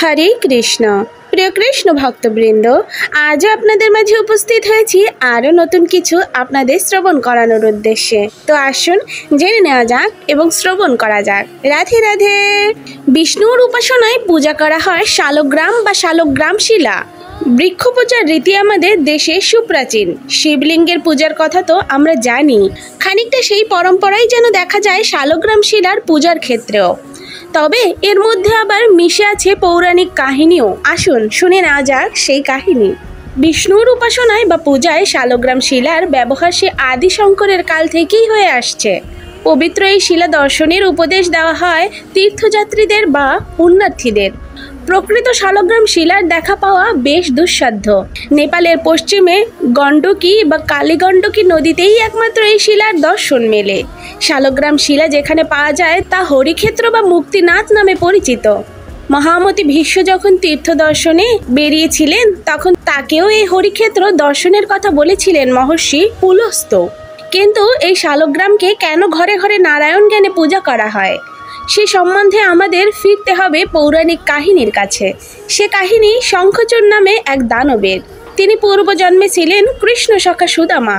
হরে কৃষ্ণ। প্রিয় কৃষ্ণ ভক্তবৃন্দ, আজও আপনাদের মাঝে উপস্থিত হয়েছি আরও নতুন কিছু আপনাদের শ্রবণ করানোর উদ্দেশ্যে। তো আসুন জেনে নেওয়া যাক এবং শ্রবণ করা যাক। রাধে রাধে। বিষ্ণুর উপাসনায় পূজা করা হয় শালগ্রাম বা শালগ্রাম শিলা। বৃক্ষ পূজার রীতি আমাদের দেশে সুপ্রাচীন। শিবলিঙ্গের পূজার কথা তো আমরা জানি, খানিকটা সেই পরম্পরাই যেন দেখা যায় শালগ্রাম শিলার পূজার ক্ষেত্রেও। তবে এর মধ্যে আবার মিশে আছে পৌরাণিক কাহিনীও। আসুন শুনে নেওয়া যাক সেই কাহিনী। বিষ্ণুর উপাসনায় বা পূজায় শালগ্রাম শিলার ব্যবহার সে আদি শঙ্করের কাল থেকেই হয়ে আসছে। পবিত্র এই শিলা দর্শনের উপদেশ দেওয়া হয় তীর্থযাত্রীদের বা পুণ্যার্থীদের। প্রকৃত শালগ্রাম শিলার দেখা পাওয়া বেশ দুঃসাধ্য। নেপালের পশ্চিমে গণ্ডকী বা কালীগণ্ডকী নদীতেই একমাত্র এই শিলার দর্শন মেলে। শালগ্রাম শিলা যেখানে পাওয়া যায় তা হরিক্ষেত্র বা মুক্তিনাথ নামে পরিচিত। মহামতি ভীষ্ম যখন তীর্থ দর্শনে বেরিয়েছিলেন তখন তাকেও এই হরিক্ষেত্র দর্শনের কথা বলেছিলেন মহর্ষি পুলস্ত্য। কিন্তু এই শালগ্রামকে কেন ঘরে ঘরে নারায়ণ জ্ঞানে পূজা করা হয় সে সম্বন্ধে আমাদের ফিরতে হবে পৌরাণিক কাহিনীর কাছে। সে কাহিনী শঙ্খচূড় নামে এক দানবের। তিনি পূর্বজন্মে ছিলেন কৃষ্ণ সখা সুদামা।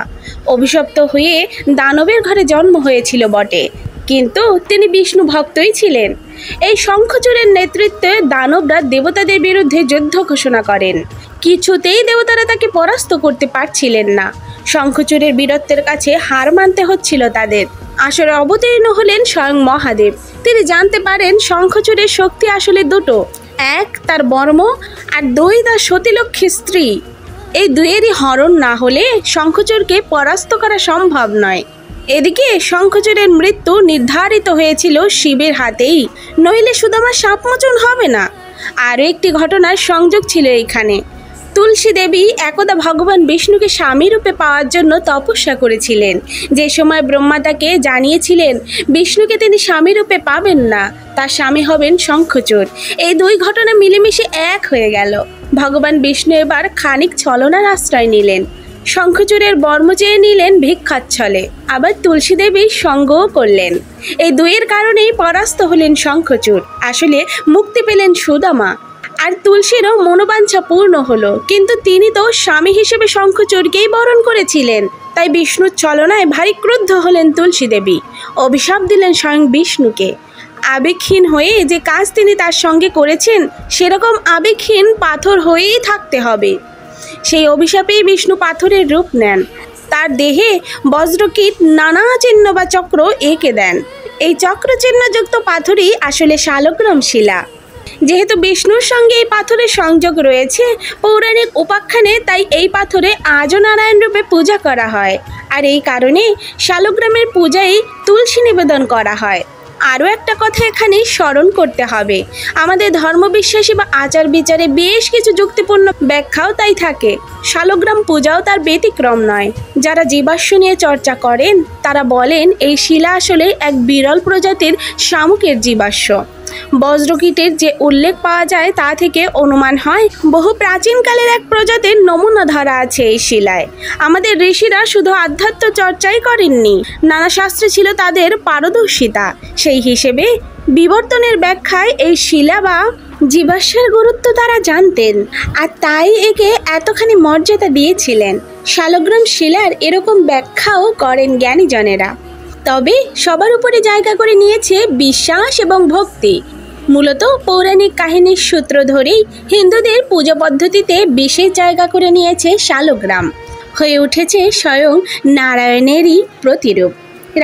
অভিশপ্ত হয়ে দানবের ঘরে জন্ম হয়েছিল বটে, কিন্তু তিনি বিষ্ণু ভক্তই ছিলেন। এই শঙ্খচূড়ের নেতৃত্বে দানবরা দেবতাদের বিরুদ্ধে যুদ্ধ ঘোষণা করেন। কিছুতেই দেবতারা তাকে পরাস্ত করতে পারছিলেন না। শঙ্খচূড়ের বীরত্বের কাছে হার মানতে হচ্ছিল তাদের। আসলে অবতীর্ণ হলেন স্বয়ং মহাদেব। তিনি জানতে পারেন শঙ্খচূড়ের শক্তি আসলে দুটো, এক তার বর্ম আর দুই তার সতীলক্ষ্মী স্ত্রী। এই দুয়েরই হরণ না হলে শঙ্খচূড়কে পরাস্ত করা সম্ভব নয়। এদিকে শঙ্খচূড়ের মৃত্যু নির্ধারিত হয়েছিল শিবের হাতেই, নইলে সুদামার সাপমোচন হবে না। আরও একটি ঘটনার সংযোগ ছিল এইখানে। তুলসী দেবী একদা ভগবান বিষ্ণুকে স্বামী রূপে পাওয়ার জন্য তপস্যা করেছিলেন। যে সময় ব্রহ্মা তাকে জানিয়েছিলেন বিষ্ণুকে তিনি স্বামী রূপে পাবেন না, তার স্বামী হবেন শঙ্খচূড়। এই দুই ঘটনা মিলেমিশে এক হয়ে গেল। ভগবান বিষ্ণু এবার খানিক ছলনার আশ্রয় নিলেন। শঙ্খচূড়ের বর্ম চেয়ে নিলেন ভিক্ষাচ্ছলে, আবার তুলসী দেবীর সঙ্গও করলেন। এই দুইয়ের কারণেই পরাস্ত হলেন শঙ্খচূড়। আসলে মুক্তি পেলেন সুদামা, আর তুলসীরও মনোবাঞ্ছা পূর্ণ হলো। কিন্তু তিনি তো স্বামী হিসেবে শঙ্খচূড়কেই বরণ করেছিলেন। তাই বিষ্ণুর ছলনায় ভারী ক্রুদ্ধ হলেন তুলসী দেবী। অভিশাপ দিলেন স্বয়ং বিষ্ণুকে। আবেগহীন হয়ে যে কাজ তিনি তার সঙ্গে করেছেন সেরকম আবেগহীন পাথর হয়েই থাকতে হবে। সেই অভিশাপেই বিষ্ণু পাথরের রূপ নেন। তার দেহে বজ্রকীট নানা চিহ্ন বা চক্র এঁকে দেন। এই চক্রচিহ্নযুক্ত পাথরই আসলে শালগ্রাম শিলা। যেহেতু বিষ্ণুর সঙ্গে এই পাথরের সংযোগ রয়েছে পৌরাণিক উপাখ্যানে, তাই এই পাথরে আজও নারায়ণ রূপে পূজা করা হয়। আর এই কারণে শালগ্রামের পূজায় তুলসী নিবেদন করা হয়। আরও একটা কথা এখানে স্মরণ করতে হবে, আমাদের ধর্মবিশ্বাসী বা আচার বিচারে বেশ কিছু যুক্তিপূর্ণ ব্যাখ্যাও তাই থাকে। শালগ্রাম পূজাও তার ব্যতিক্রম নয়। যারা জীবাশ্ম নিয়ে চর্চা করেন তারা বলেন এই শিলা আসলে এক বিরল প্রজাতির শামুকের জীবাশ্ম। বজ্রকীটের যে উল্লেখ পাওয়া যায় তা থেকে অনুমান হয় বহু প্রাচীনকালের এক প্রজাতির নমুনা ধরা আছে এই শিলায়। আমাদের ঋষিরা শুধু আধ্যাত্ম চর্চাই করেননি, নানা শাস্ত্রে ছিল তাদের পারদর্শিতা। সেই হিসেবে বিবর্তনের ব্যাখ্যায় এই শিলা বা জীবাশ্মের গুরুত্ব তারা জানতেন, আর তাই একে এতখানি মর্যাদা দিয়েছিলেন। শালগ্রাম শিলার এরকম ব্যাখ্যাও করেন জ্ঞানীজনেরা। তবে সবার উপরে জায়গা করে নিয়েছে বিশ্বাস এবং ভক্তি। মূলত পৌরাণিক কাহিনীর সূত্র ধরেই হিন্দুদের পূজা পদ্ধতিতে বিশেষ জায়গা করে নিয়েছে শালগ্রাম, হয়ে উঠেছে স্বয়ং নারায়ণেরই প্রতিরূপ।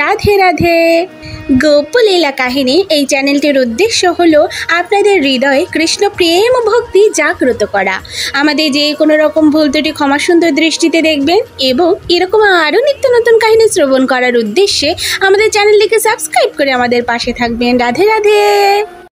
রাধে রাধে। গোপলীলা কাহিনী এই চ্যানেলটির উদ্দেশ্য হলো আপনাদের হৃদয়ে কৃষ্ণ প্রেম ও ভক্তি জাগ্রত করা। আমাদের যে কোনো রকম ভুল ত্রুটি ক্ষমা সুন্দর দৃষ্টিতে দেখবেন এবং এরকম আরও নিত্য নতুন কাহিনী শ্রবণ করার উদ্দেশ্যে আমাদের চ্যানেলটিকে সাবস্ক্রাইব করে আমাদের পাশে থাকবেন। রাধে রাধে।